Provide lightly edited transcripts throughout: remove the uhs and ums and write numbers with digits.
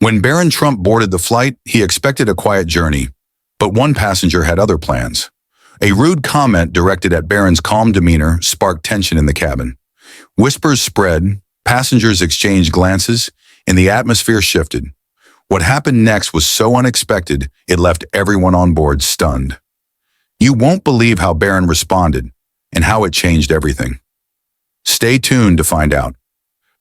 When Barron Trump boarded the flight, he expected a quiet journey, but one passenger had other plans. A rude comment directed at Barron's calm demeanor sparked tension in the cabin. Whispers spread, passengers exchanged glances, and the atmosphere shifted. What happened next was so unexpected, it left everyone on board stunned. You won't believe how Barron responded and how it changed everything. Stay tuned to find out.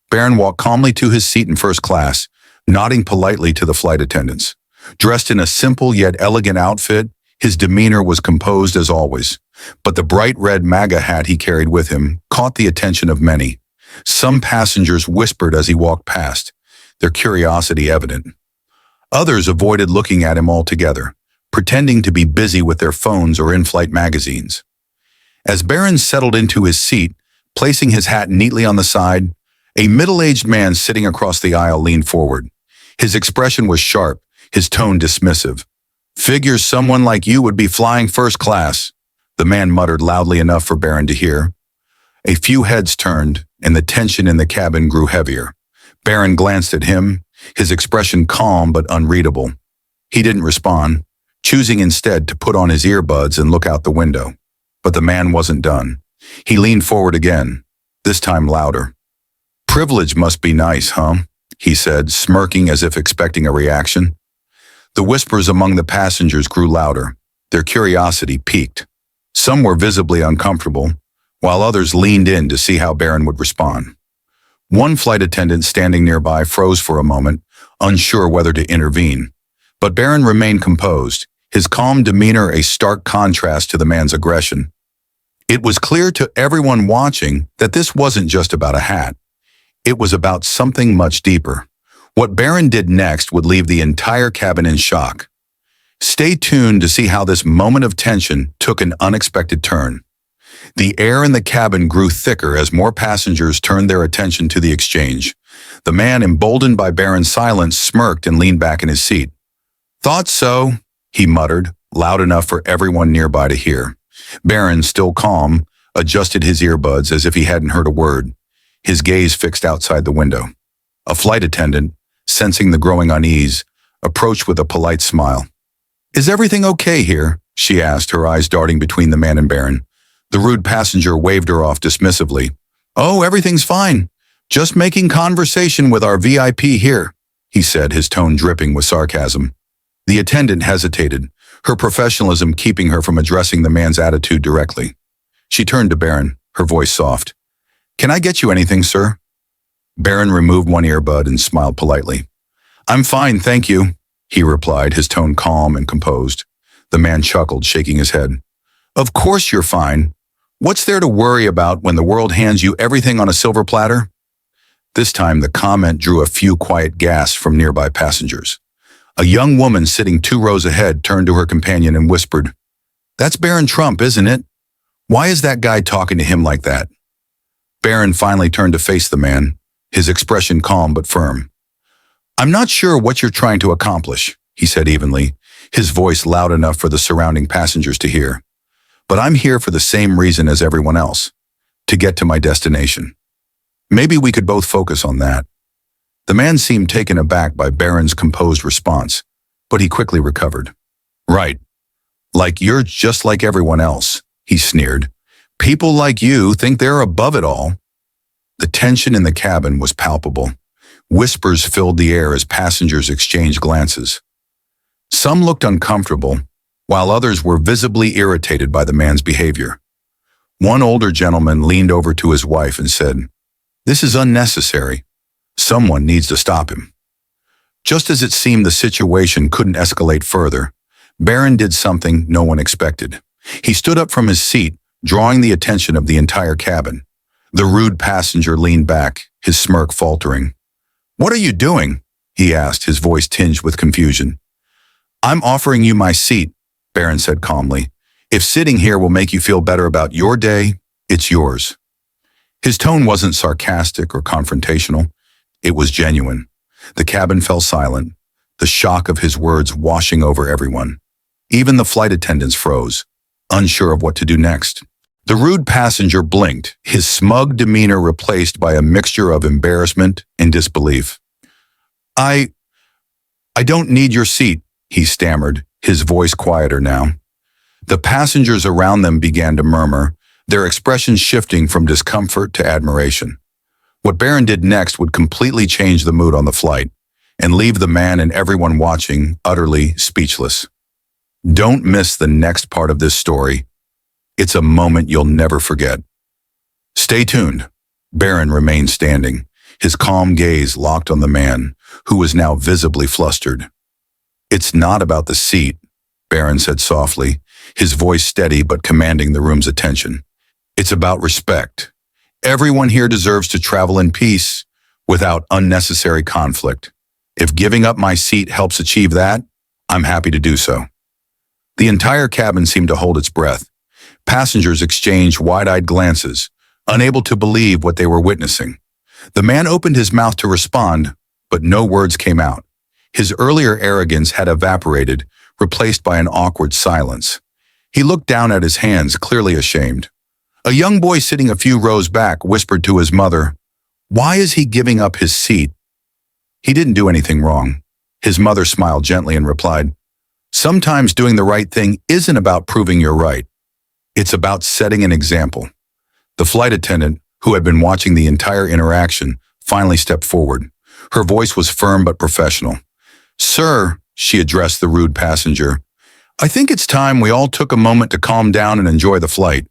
Barron walked calmly to his seat in first class, nodding politely to the flight attendants. Dressed in a simple yet elegant outfit, his demeanor was composed as always, but the bright red MAGA hat he carried with him caught the attention of many. Some passengers whispered as he walked past, their curiosity evident. Others avoided looking at him altogether, pretending to be busy with their phones or in-flight magazines. As Barron settled into his seat, placing his hat neatly on the side, a middle-aged man sitting across the aisle leaned forward. His expression was sharp, his tone dismissive. "Figures someone like you would be flying first class," the man muttered loudly enough for Barron to hear. A few heads turned, and the tension in the cabin grew heavier. Barron glanced at him, his expression calm but unreadable. He didn't respond, choosing instead to put on his earbuds and look out the window. But the man wasn't done. He leaned forward again, this time louder. "Privilege must be nice, huh?" he said, smirking as if expecting a reaction. The whispers among the passengers grew louder. Their curiosity piqued. Some were visibly uncomfortable, while others leaned in to see how Barron would respond. One flight attendant standing nearby froze for a moment, unsure whether to intervene. But Barron remained composed, his calm demeanor a stark contrast to the man's aggression. It was clear to everyone watching that this wasn't just about a hat. It was about something much deeper. What Barron did next would leave the entire cabin in shock. Stay tuned to see how this moment of tension took an unexpected turn. The air in the cabin grew thicker as more passengers turned their attention to the exchange. The man, emboldened by Barron's silence, smirked and leaned back in his seat. "Thought so," he muttered, loud enough for everyone nearby to hear. Barron, still calm, adjusted his earbuds as if he hadn't heard a word, his gaze fixed outside the window. A flight attendant, sensing the growing unease, approached with a polite smile. "Is everything okay here?" she asked, her eyes darting between the man and Barron. The rude passenger waved her off dismissively. "Oh, everything's fine. Just making conversation with our VIP here," he said, his tone dripping with sarcasm. The attendant hesitated, her professionalism keeping her from addressing the man's attitude directly. She turned to Barron, her voice soft. "Can I get you anything, sir?" Barron removed one earbud and smiled politely. "I'm fine, thank you," he replied, his tone calm and composed. The man chuckled, shaking his head. "Of course you're fine. What's there to worry about when the world hands you everything on a silver platter?" This time the comment drew a few quiet gasps from nearby passengers. A young woman sitting 2 rows ahead turned to her companion and whispered, "That's Barron Trump, isn't it? Why is that guy talking to him like that?" Barron finally turned to face the man, his expression calm but firm. "I'm not sure what you're trying to accomplish," he said evenly, his voice loud enough for the surrounding passengers to hear. "But I'm here for the same reason as everyone else, to get to my destination. Maybe we could both focus on that." The man seemed taken aback by Barron's composed response, but he quickly recovered. "Right. Like you're just like everyone else," he sneered. "People like you think they're above it all." The tension in the cabin was palpable. Whispers filled the air as passengers exchanged glances. Some looked uncomfortable, while others were visibly irritated by the man's behavior. One older gentleman leaned over to his wife and said, "This is unnecessary. Someone needs to stop him." Just as it seemed the situation couldn't escalate further, Barron did something no one expected. He stood up from his seat, drawing the attention of the entire cabin. The rude passenger leaned back, his smirk faltering. "What are you doing?" he asked, his voice tinged with confusion. "I'm offering you my seat," Barron said calmly. "If sitting here will make you feel better about your day, it's yours." His tone wasn't sarcastic or confrontational. It was genuine. The cabin fell silent, the shock of his words washing over everyone. Even the flight attendants froze, unsure of what to do next. The rude passenger blinked, his smug demeanor replaced by a mixture of embarrassment and disbelief. "I don't need your seat," he stammered, his voice quieter now. The passengers around them began to murmur, their expressions shifting from discomfort to admiration. What Barron did next would completely change the mood on the flight and leave the man and everyone watching utterly speechless. Don't miss the next part of this story. It's a moment you'll never forget. Stay tuned. Barron remained standing, his calm gaze locked on the man, who was now visibly flustered. "It's not about the seat," Barron said softly, his voice steady but commanding the room's attention. "It's about respect. Everyone here deserves to travel in peace, without unnecessary conflict. If giving up my seat helps achieve that, I'm happy to do so." The entire cabin seemed to hold its breath. Passengers exchanged wide-eyed glances, unable to believe what they were witnessing. The man opened his mouth to respond, but no words came out. His earlier arrogance had evaporated, replaced by an awkward silence. He looked down at his hands, clearly ashamed. A young boy sitting a few rows back whispered to his mother, "Why is he giving up his seat?" "He didn't do anything wrong." His mother smiled gently and replied, "Sometimes doing the right thing isn't about proving you're right. It's about setting an example." The flight attendant, who had been watching the entire interaction, finally stepped forward. Her voice was firm but professional. "Sir," she addressed the rude passenger, "I think it's time we all took a moment to calm down and enjoy the flight.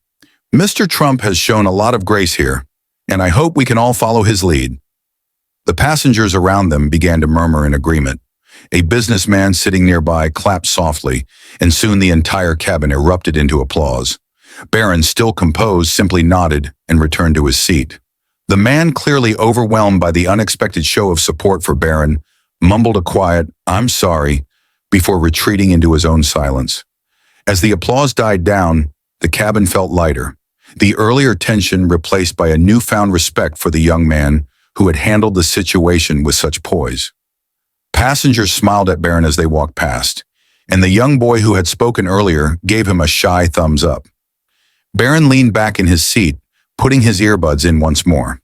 Mr. Trump has shown a lot of grace here, and I hope we can all follow his lead." The passengers around them began to murmur in agreement. A businessman sitting nearby clapped softly, and soon the entire cabin erupted into applause. Barron, still composed, simply nodded and returned to his seat. The man, clearly overwhelmed by the unexpected show of support for Barron, mumbled a quiet, "I'm sorry," before retreating into his own silence. As the applause died down, the cabin felt lighter, the earlier tension replaced by a newfound respect for the young man who had handled the situation with such poise. Passengers smiled at Barron as they walked past, and the young boy who had spoken earlier gave him a shy thumbs up. Barron leaned back in his seat, putting his earbuds in once more.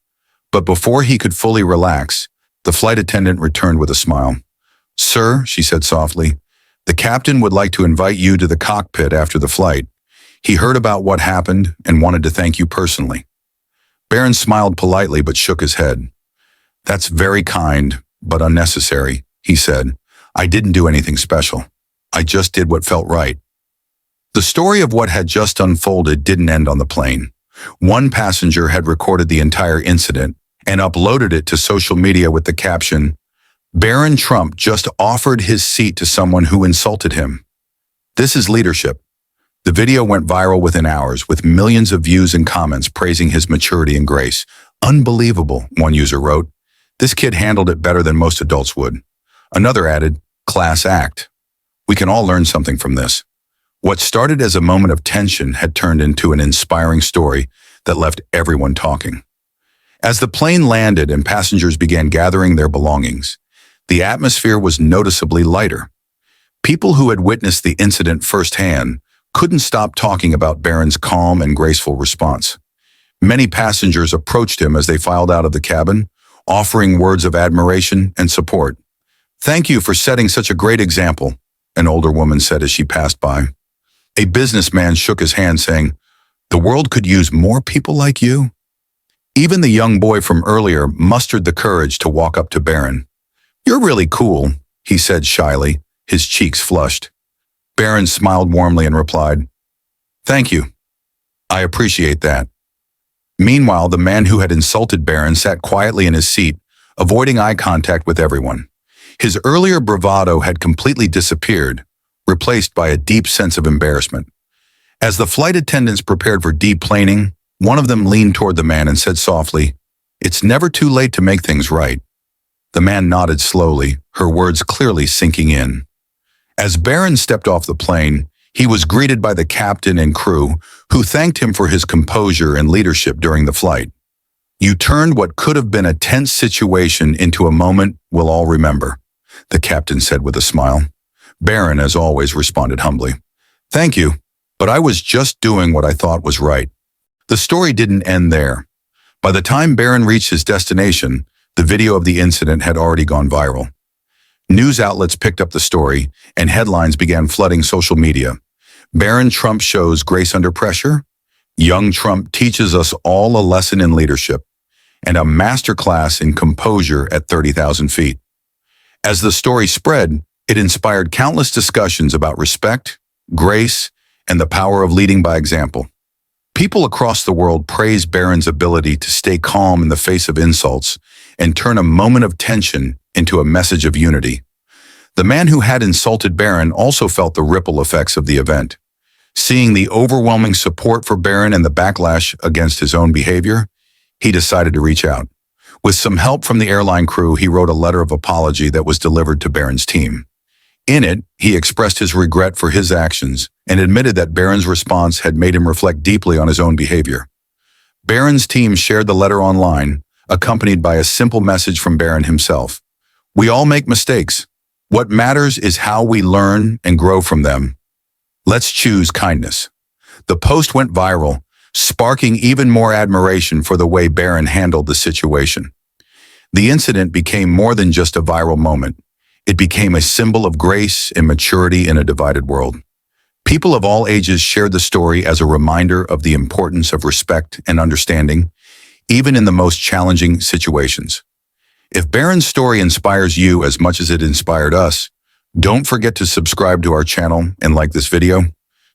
But before he could fully relax, the flight attendant returned with a smile. "Sir," she said softly, "the captain would like to invite you to the cockpit after the flight. He heard about what happened and wanted to thank you personally." Barron smiled politely but shook his head. "That's very kind, but unnecessary," he said. "I didn't do anything special. I just did what felt right." The story of what had just unfolded didn't end on the plane. One passenger had recorded the entire incident and uploaded it to social media with the caption, "Barron Trump just offered his seat to someone who insulted him. This is leadership." The video went viral within hours, with millions of views and comments praising his maturity and grace. "Unbelievable," one user wrote. "This kid handled it better than most adults would." Another added, "Class act. We can all learn something from this." What started as a moment of tension had turned into an inspiring story that left everyone talking. As the plane landed and passengers began gathering their belongings, the atmosphere was noticeably lighter. People who had witnessed the incident firsthand couldn't stop talking about Barron's calm and graceful response. Many passengers approached him as they filed out of the cabin, offering words of admiration and support. "Thank you for setting such a great example," an older woman said as she passed by. A businessman shook his hand saying, "The world could use more people like you." Even the young boy from earlier mustered the courage to walk up to Barron. "You're really cool," he said shyly, his cheeks flushed. Barron smiled warmly and replied, "Thank you. I appreciate that." Meanwhile, the man who had insulted Barron sat quietly in his seat, avoiding eye contact with everyone. His earlier bravado had completely disappeared, replaced by a deep sense of embarrassment. As the flight attendants prepared for deplaning, one of them leaned toward the man and said softly, "It's never too late to make things right." The man nodded slowly, her words clearly sinking in. As Barron stepped off the plane, he was greeted by the captain and crew, who thanked him for his composure and leadership during the flight. "You turned what could have been a tense situation into a moment we'll all remember," the captain said with a smile. Barron, as always, responded humbly, "Thank you, but I was just doing what I thought was right." The story didn't end there. By the time Barron reached his destination, the video of the incident had already gone viral. News outlets picked up the story, and headlines began flooding social media. Barron Trump shows grace under pressure. Young Trump teaches us all a lesson in leadership, and a masterclass in composure at 30,000 feet. As the story spread, it inspired countless discussions about respect, grace, and the power of leading by example. People across the world praise Barron's ability to stay calm in the face of insults and turn a moment of tension into a message of unity. The man who had insulted Barron also felt the ripple effects of the event. Seeing the overwhelming support for Barron and the backlash against his own behavior, he decided to reach out. With some help from the airline crew, he wrote a letter of apology that was delivered to Barron's team. In it, he expressed his regret for his actions and admitted that Barron's response had made him reflect deeply on his own behavior. Barron's team shared the letter online, accompanied by a simple message from Barron himself. "We all make mistakes. What matters is how we learn and grow from them. Let's choose kindness." The post went viral, sparking even more admiration for the way Barron handled the situation. The incident became more than just a viral moment. It became a symbol of grace and maturity in a divided world. People of all ages shared the story as a reminder of the importance of respect and understanding, even in the most challenging situations. If Barron's story inspires you as much as it inspired us, don't forget to subscribe to our channel and like this video.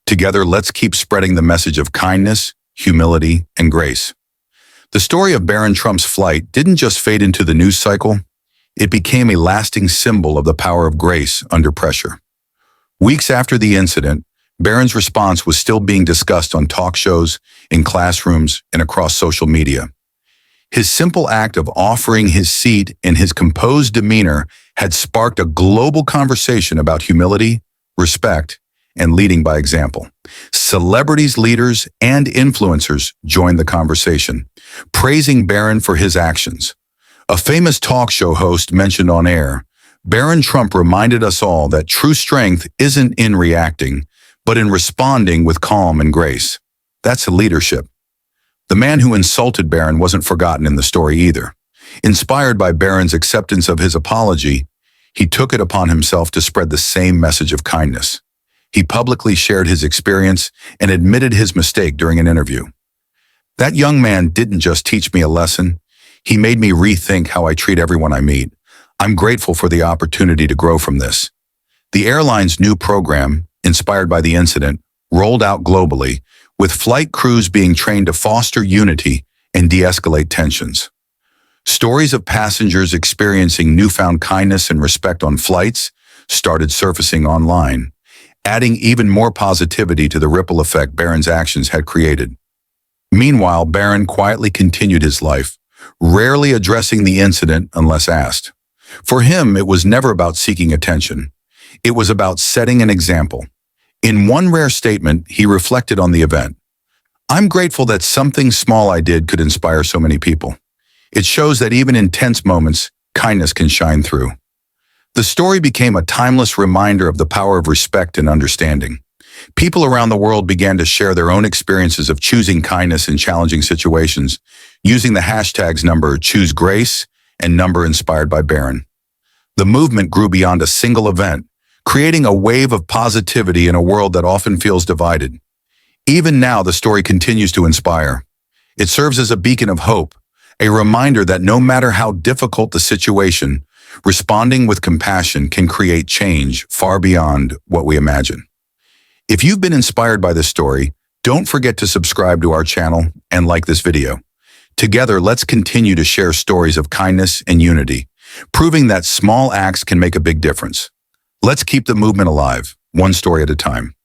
Together, let's keep spreading the message of kindness, humility, and grace. The story of Barron Trump's flight didn't just fade into the news cycle, it became a lasting symbol of the power of grace under pressure. Weeks after the incident, Barron's response was still being discussed on talk shows, in classrooms, and across social media. His simple act of offering his seat and his composed demeanor had sparked a global conversation about humility, respect, and leading by example. Celebrities, leaders, and influencers joined the conversation, praising Barron for his actions. A famous talk show host mentioned on air, Barron Trump reminded us all that true strength isn't in reacting, but in responding with calm and grace. That's leadership. The man who insulted Barron wasn't forgotten in the story either. Inspired by Barron's acceptance of his apology, he took it upon himself to spread the same message of kindness. He publicly shared his experience and admitted his mistake during an interview. "That young man didn't just teach me a lesson, he made me rethink how I treat everyone I meet. I'm grateful for the opportunity to grow from this." The airline's new program, inspired by the incident, rolled out globally, with flight crews being trained to foster unity and de-escalate tensions. Stories of passengers experiencing newfound kindness and respect on flights started surfacing online, adding even more positivity to the ripple effect Barron's actions had created. Meanwhile, Barron quietly continued his life, rarely addressing the incident unless asked. For him, it was never about seeking attention. It was about setting an example. In one rare statement, he reflected on the event. "I'm grateful that something small I did could inspire so many people. It shows that even in tense moments, kindness can shine through." The story became a timeless reminder of the power of respect and understanding. People around the world began to share their own experiences of choosing kindness in challenging situations, using the hashtags #ChooseGrace and #Inspired by Barron. The movement grew beyond a single event, creating a wave of positivity in a world that often feels divided. Even now, the story continues to inspire. It serves as a beacon of hope, a reminder that no matter how difficult the situation, responding with compassion can create change far beyond what we imagine. If you've been inspired by this story, don't forget to subscribe to our channel and like this video. Together, let's continue to share stories of kindness and unity, proving that small acts can make a big difference. Let's keep the movement alive, one story at a time.